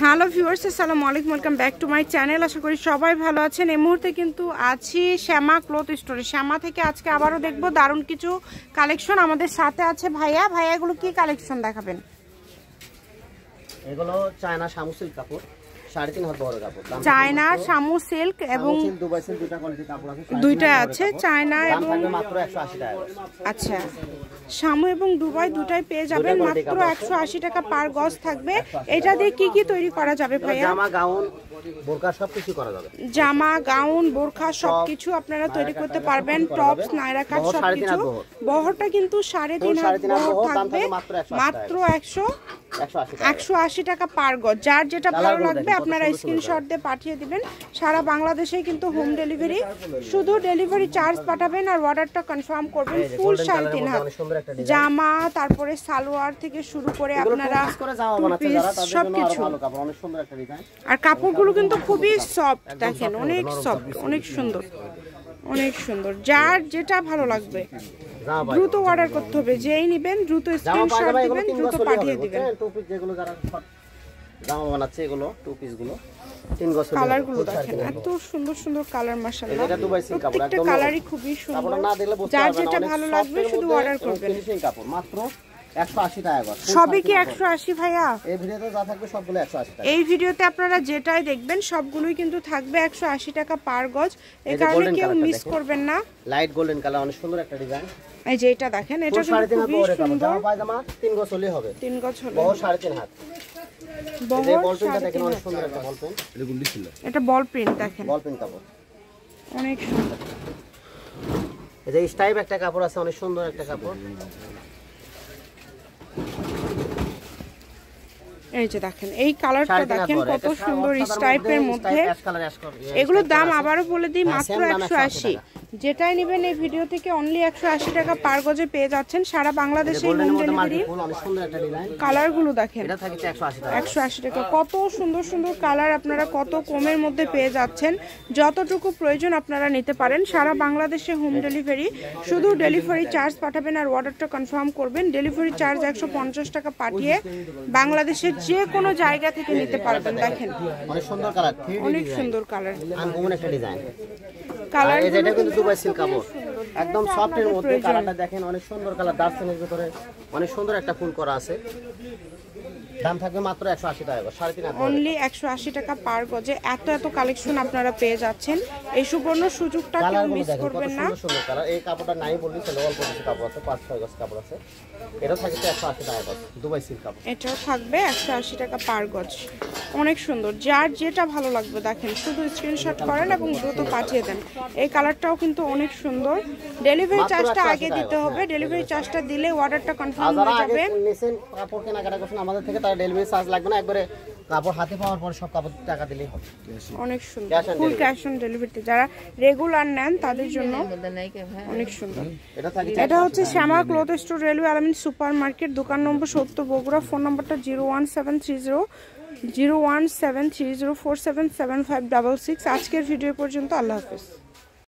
Hello viewers, আসসালামু আলাইকুম, welcome back to my channel. আশা করি সবাই ভালো আছেন। এই মুহূর্তে কিন্তু আছি শ্যামা ক্লথ স্টোরে। শ্যামা থেকে আজকে আবারও দেখবো দারুণ কিছু কালেকশন। আমাদের সাথে আছে ভাইয়া। ভাইয়া এগুলো কি কালেকশন দেখাবেন? এগুলো চায়না শামু সিল্ক কাপড়, 3.5 হাত বড় কাপড়। চায়না শামু সিল্ক এবং দুবাই সিল্ক দুটো কোয়ালিটির কাপড় আছে, দুইটা আছে চায়না এবং মাত্র 180 টাকা। আচ্ছা, শামু এবং দুবাই দুটাই পেয়ে যাবেন মাত্র 180 টাকা পার গজ থাকবে। এটা দিয়ে কি কি তৈরি করা যাবে ভাইয়া? জামা, গাউন, বোরকা সবকিছু করা যাবে। জামা, গাউন, বোরখা সবকিছু আপনারা তৈরি করতে পারবেন। টপস, নাইরা কাট সবকিছু। বহরটা কিন্তু 3.5 হাত বহর থাকবে মাত্র 180 টাকা পার গজ। যার যেটা ভালো লাগবে আপনারা স্ক্রিনশট দিয়ে পাঠিয়ে দিবেন। সারা বাংলাদেশে কিন্তু হোম ডেলিভারি, শুধু ডেলিভারি চার্জ পাঠাবেন আর অর্ডারটা কনফার্ম করবেন। ফুল 3.5 হাত জামা, তারপরে সালোয়ার থেকে শুরু করে আপনারা সবকিছু। আর কাপড়গুলো কিন্তু খুবই সফট, দেখেন অনেক সফট, অনেক সুন্দর, অনেক সুন্দর। যার যেটা ভালো লাগবে দ্রুত অর্ডার করতে হবে। যেই নেবেন দ্রুত স্ক্রিনশট দিবেন, দ্রুত পাঠিয়ে দিবেন। টুপিস যেগুলো যারা জামা বানাচ্ছে, এগুলো টুপিস গুলো 3 গজ। কালারগুলো দেখেন এত সুন্দর সুন্দর কালার, মাশাআল্লাহ। প্রত্যেকটা কালারই খুবই সুন্দর। যার যেটা ভালো লাগবে শুধু অর্ডার করবেন। ফিনিশিং কাপড় মাত্র 180 টাকা গজ। সবই কি 180 ভাইয়া? এই ভিডিওতে যা থাকবে সবগুলো 180 টাকা। এই ভিডিওতে আপনারা যেটাই দেখবেন সবগুলোই কিন্তু থাকবে 180 টাকা পার গজ। এই কারণে কেউ মিস করবেন না। লাইট গোল্ডেন কালার, অনেক সুন্দর একটা ডিজাইন। এই যে এটা দেখেন, এটা কিন্তু খুবই সুন্দর। জামা পায়জামা 3 গজ হলেই হবে। 3 গজ হলে বড় 3.5 হাত। বড় বলপেনটা দেখেন, অনেক সুন্দর একটা বলপেন। এটা গুন্ডি ছিল, এটা বল প্রিন্ট দেখেন, বলপেন কাপড় অনেক সুন্দর। এই যে স্টাইপ একটা কাপড় আছে, অনেক সুন্দর একটা কাপড়। এই যে দেখেন এই কালারটা দেখেন কত সুন্দর স্টাইপের মধ্যে। এগুলোর দাম আবারও বলে দিই, মাত্র 180। যেটাই নেবেন এই ভিডিও থেকে অনলি 180 টাকা পার গজে পেয়ে যাচ্ছেন। সারা বাংলাদেশে হোম ডেলিভারি। কালারগুলো দেখেন, এটা থাকে 180 টাকা। কত সুন্দর সুন্দর কালার আপনারা কত কমের মধ্যে পেয়ে যাচ্ছেন। যতটুকু প্রয়োজন আপনারা নিতে পারেন। সারা বাংলাদেশে হোম ডেলিভারি, শুধু ডেলিভারি চার্জ পাঠাবেন আর অর্ডারটা কনফার্ম করবেন। ডেলিভারি চার্জ 150 টাকা পাঠিয়ে বাংলাদেশের যে কোনো জায়গা থেকে নিতে পারবেন। দেখেন অনেক সুন্দর কালার, অনেক সুন্দর কালার, আনকমন একটা ডিজাইন। কালার এটা কিন্তু দুবাই সিল্ক কাপড়, একদম সফট এর মধ্যে। কালারটা দেখেন অনেক সুন্দর কালার, দার্সেনের ভিতরে অনেক সুন্দর একটা ফুল করা আছে। দাম থাকবে মাত্র 180 টাকা, 3.5 হাত। অনলি 180 টাকা পার গজে এত এত কালেকশন আপনারা পেয়ে যাচ্ছেন। এই সুবর্ণ সুযোগটা কেউ মিস করবেন না। সুন্দর সুন্দর কালার। এই কাপড়টা নাই বললি চলে, অল্প কিছু কাপড় আছে, 5-6 গজ কাপড় আছে। এটা থাকবে 180 টাকা গজ, দুবাই সিল্ক কাপড়। এটাও থাকবে 180 টাকা পার গজ, অনেক সুন্দর। যার যেটা ভালো লাগবে দেখেন শুধু স্ক্রিনশট করেন এবং দ্রুত পাঠিয়ে দেন। এই কালারটাও কিন্তু অনেক সুন্দর। ডেলিভারি চার্জটা আগে দিতে হবে। ডেলিভারি চার্জটা দিলে অর্ডারটা কনফার্ম হয়ে যাবে। নিছেন কাপড় কেনাকাটা করছেন আমাদের থেকে, তার ডেলিভারি চার্জ লাগবে না। একবারে কাপড় হাতে পাওয়ার পরে সব কাপড় টাকা দিলেই হবে। অনেক সুন্দর, ফুল ক্যাশ অন ডেলিভারিতে যারা রেগুলার নেন তাদের জন্য অনেক সুন্দর। এটা হচ্ছে শ্যামা ক্লথ স্টোর, রেলওয়ে আলামিন সুপার মার্কেট, দোকান নম্বর 70, বগুড়া। ফোন নাম্বারটা 01730 477566। আজকের ভিডিও পর্যন্ত, আল্লাহ হাফেজ।